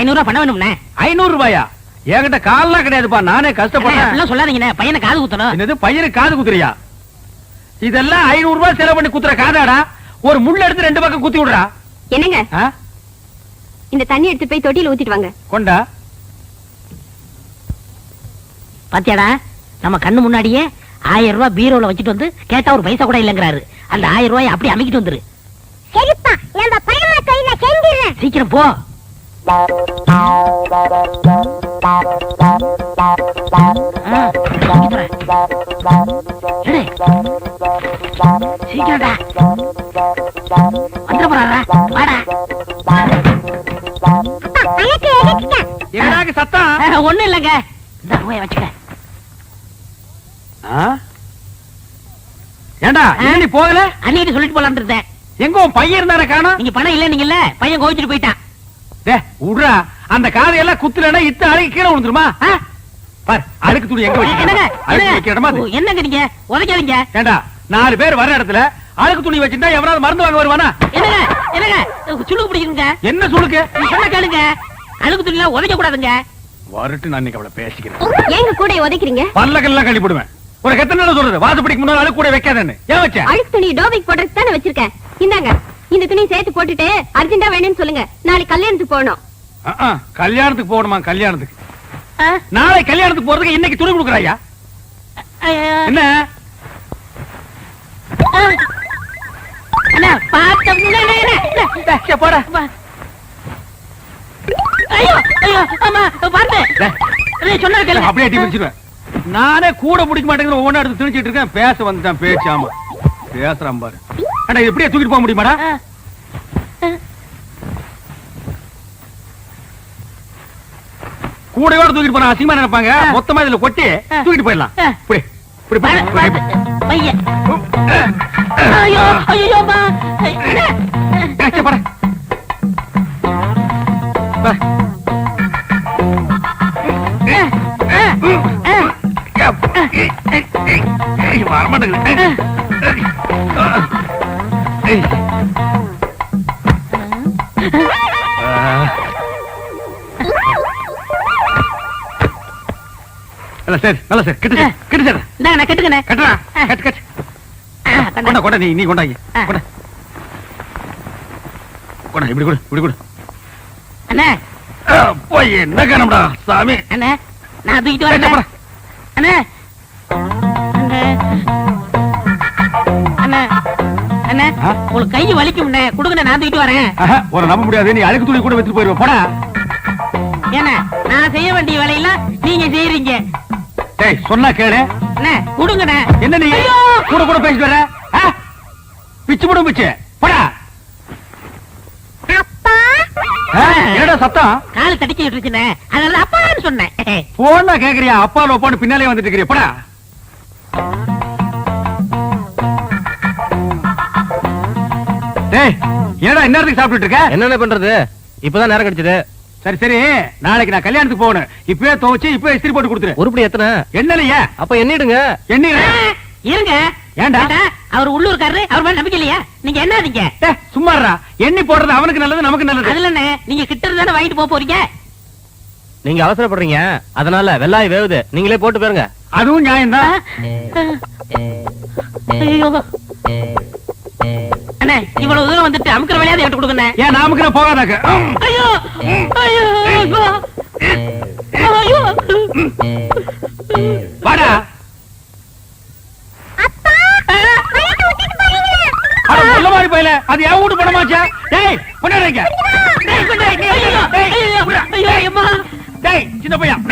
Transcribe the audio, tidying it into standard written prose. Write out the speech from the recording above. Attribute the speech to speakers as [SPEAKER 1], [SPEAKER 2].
[SPEAKER 1] 500 ரூபாய் பணம் வேணும்னே.
[SPEAKER 2] 500 ரூபாயா? என்கிட்ட கால்லாம் கிடையாதுப்பா, நானே கஷ்டப்படுறேன்.
[SPEAKER 1] சொல்லாதீங்க, பையனை காது குத்தணும்.
[SPEAKER 2] என்னது பையனுக்கு காது குத்துறியா? இதெல்லாம் 500 ரூபாய் செலவு பண்ணி குத்துற காதாடா? ஒரு முள்ள எடுத்து 2 பக்கம் குத்தி விடுறா.
[SPEAKER 3] என்னங்க, இந்த தண்ணி எடுத்து போய் தொட்டியில ஊத்திட்டு வாங்க.
[SPEAKER 2] கொண்டா.
[SPEAKER 1] பாத்தியாடா, நம்ம கண்ணு முன்னாடியே 1000 ரூபாய் பீரோல வச்சுட்டு வந்து கேட்டா ஒரு பைசா கூட இல்லங்கிறாரு. அந்த 1000 ரூபாய் அப்படியே அமைக்கிட்டு வந்துரு.
[SPEAKER 3] சரிப்பா, நம்ம பையமா கையில செஞ்சிரேன்.
[SPEAKER 1] சீக்கிரம் போ. சீக்கிரம்டா வந்துட போறாரா? வாடா.
[SPEAKER 2] என்னடாக்கு சத்தம்?
[SPEAKER 1] ஒண்ணும் இல்லங்க, இந்த ரூபாய் வச்சுக்க.
[SPEAKER 2] ஏண்டா நீ போகல?
[SPEAKER 1] அன்னிட்டு சொல்லிட்டு போலான்னு இருந்தேன்.
[SPEAKER 2] எங்க உன் பையன் இருந்தார காணோம்?
[SPEAKER 1] நீங்க பணம் இல்ல நீங்கல்ல, பையன் கோவிச்சுட்டு போயிட்டான்.
[SPEAKER 2] விடுறா, அந்த காதையெல்லாம் குத்துலன்னா இத்த அழுக்கு கீழே விழுந்துருமா? பார், அழுக்கு துணி எங்க வச்சு?
[SPEAKER 1] என்னங்க நீங்க உதைக்காதீங்க.
[SPEAKER 2] ஏண்டா 4 பேர் வர இடத்துல அழுக்கு துணி வச்சிருந்தா எவனாவது மருந்து வாங்க வருவானா?
[SPEAKER 1] என்னங்க என்னங்க சுளுக்கு பிடிக்குங்க.
[SPEAKER 2] என்ன சுளுக்கு?
[SPEAKER 1] சொன்ன கேளுங்க, அழுக்கு துணி எல்லாம் உதைக்க கூடாதுங்க.
[SPEAKER 2] வரட்டு, நான் இன்னைக்கு அவளை பேசிக்கிறேன்.
[SPEAKER 3] ஏங்க கூட உதைக்கிறீங்க?
[SPEAKER 2] பல்லக்கெல்லாம் கழி போடுவேன். ஒரு எத்தனை நாள் சொல்றது, வாசப்படிக்கு முன்னாடி அழுக்கு கூட வைக்காதேன்னு. ஏன் வச்ச?
[SPEAKER 3] அழுக்கு துணி டோபிக் போடுறதுக்கு தானே வச்சிருக்கேன். இந்தாங்க, இந்த துணி சேர்த்து போட்டுட்டு அர்ஜென்டா வேணும்னு சொல்லுங்க. நாளைக்கு கல்யாணத்துக்கு போகணும்.
[SPEAKER 2] கல்யாணத்துக்கு போகணுமா? கல்யாணத்துக்கு நாளை கல்யாணத்துக்கு போறதுக்கு இன்னைக்கு துணி கொடுக்குறாயா? என்ன போட? அப்படியே டிமிச்சிருவேன். நானே கூட முடிக்க மாட்டேங்கிற ஒவ்வொன்றா எடுத்து திணிச்சிட்டு இருக்கேன். பேச வந்துட்டான் பேச்சாம பேசுறான் பாரு. அண்ணா எப்படியா தூக்கிட்டு போக முடியுமாடா? கூடையோட தூக்கிட்டு போனா அசிங்கமா நினைப்பாங்க. மொத்தமா இதுல கொட்டி தூக்கிட்டு போயிடலாம். சரி, நல்ல சார். கிட்ட கிட்ட சார்.
[SPEAKER 1] நான் கட்டுக்கணே.
[SPEAKER 2] கட்டுறா, கட்டு கட்டு. கொண்டா கொண்டா, நீ கொண்டாங்க. கொண்டா கொண்டா, இப்படி கொடு, இப்படி கொடு.
[SPEAKER 1] அண்ணா
[SPEAKER 2] போய் என்ன காணம்டா சாமி.
[SPEAKER 1] அண்ணா நான் தூக்கிட்டு வரேன். அண்ணா அண்ணா அண்ணா உங்களுக்கு கை வலிக்கும், கொடுங்க, நான் தூக்கிட்டு வரேன்.
[SPEAKER 2] ஒரு நம்ப முடியாது, நீ அழுக்கு துணி கூட வச்சுட்டு போயிருவ. போடா.
[SPEAKER 1] ஏன்னா நான் செய்ய வேண்டிய வேலையெல்லாம் நீங்க செய்யறீங்க.
[SPEAKER 2] டேய் சொன்னா கேளு.
[SPEAKER 1] கொடுங்கண்ணே.
[SPEAKER 2] என்ன நீ கூட கூட பேசிட்டு வர? பிச்சு போடும் பிச்சு. போடா. என்னடா சத்தம்?
[SPEAKER 1] கால் தடிச்சு விட்டுருச்சுண்ணே, அதனால அப்பான்னு சொன்னேன்.
[SPEAKER 2] போனா கேக்குறியா? அப்பால ஒப்பான்னு பின்னாலே வந்துட்டு இருக்கிறியா? போடா. டேய் என்னடா இந்நேரத்துக்கு சாப்பிட்டுட்டு இருக்க?
[SPEAKER 4] என்னென்ன பண்றது, இப்பதான் நேரம் கிடைச்சது.
[SPEAKER 2] சரி சரி, நாளைக்கு நான் கல்யாணத்துக்கு போகணும். இப்பவே துவச்சு இப்பவே இஸ்திரி போட்டு கொடுத்துரு.
[SPEAKER 4] உருப்படி எத்தனை?
[SPEAKER 2] என்னலையா?
[SPEAKER 4] அப்ப எண்ணிடுங்க.
[SPEAKER 1] இருங்க.
[SPEAKER 2] ஏண்டா?
[SPEAKER 1] அவர் உள்ளூர்காரரு, அவர் மேல நம்பிக்கை இல்லையா? நீங்க என்னதீங்க?
[SPEAKER 2] சும்மாறா, எண்ணி போடுறது அவனுக்கு நல்லது, நமக்கு நல்லது.
[SPEAKER 1] அதுல நீங்க கிட்ட இருந்தானே வாங்கிட்டு போக போறீங்க.
[SPEAKER 4] நீங்க அவசரப்படுறீங்க, அதனால வெள்ளாய் வேவுது, நீங்களே போட்டு போயிருங்க.
[SPEAKER 2] அதுவும் நியாயம்தான்.
[SPEAKER 1] அண்ணே இவ்வளவு தூரம் வந்துட்டு அமுக்கிற வேலையாவது என்கிட்ட கொடுங்க.
[SPEAKER 2] ஏன் நாமுக்கு போகாதாக்க?
[SPEAKER 1] ஐயோ ஐயோ ஐயோ,
[SPEAKER 2] வாடா. சொல்ல மாதிரி போயில, அது என் வீட்டு பணமாச்சா? டேய் கொண்டாடுறீங்க. டேய் சின்ன பையன்.